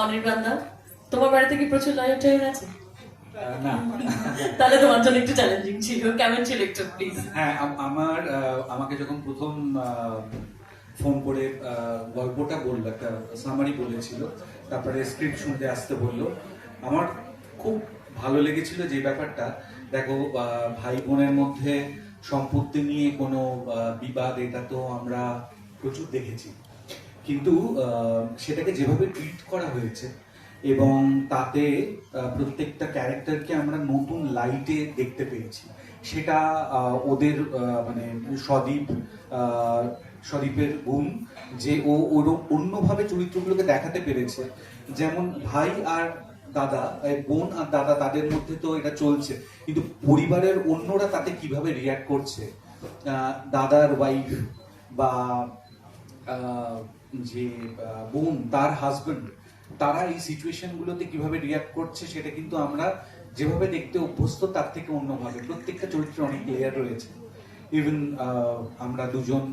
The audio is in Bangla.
অনির্বাণ দা, তোমার বাড়িতে কি প্রচুর লয়ার টয়ার আছে? না। তাহলে তোমার জন্য একটু চ্যালেঞ্জিং ছিল, কেমন ছিল একটু প্লিজ? হ্যাঁ, আমাকে যখন প্রথম ফোন করে গল্পটা বললো, একটা সামারি বলেছিল, তারপরে স্ক্রিপ্ট শুনতে আসতে বললো, আমার খুব ভালো লেগেছিল যে ব্যাপারটা। দেখো, ভাই বোনের মধ্যে সম্পত্তি নিয়ে কোনো বিবাদ, এটা তো আমরা প্রচুর দেখেছি, কিন্তু সেটাকে যেভাবে ট্রিট করা হয়েছে এবং তাতে প্রত্যেকটা ক্যারেক্টারকে আমরা নতুন লাইটে দেখতে পেয়েছি, সেটা ওদের মানে সদীপের গুণ যে ও ওর অন্যভাবে চরিত্রগুলোকে দেখাতে পেরেছে। যেমন ভাই আর দাদা, বোন আর দাদা, তাদের মধ্যে তো এটা চলছে, কিন্তু পরিবারের অন্যরা তাতে কিভাবে রিয়াক্ট করছে, দাদার ওয়াইফ বা যে বোন তার হাজবেন্ড, তারা এই সিচুয়েশন গুলোতে কিভাবে রিয়াক্ট করছে, সেটা কিন্তু আমরা যেভাবে দেখতে অভ্যস্ত তার থেকে অন্যভাবে। প্রত্যেকটা চরিত্রে অনেক লেয়ার রয়েছে। ইভেন আমরা দুজন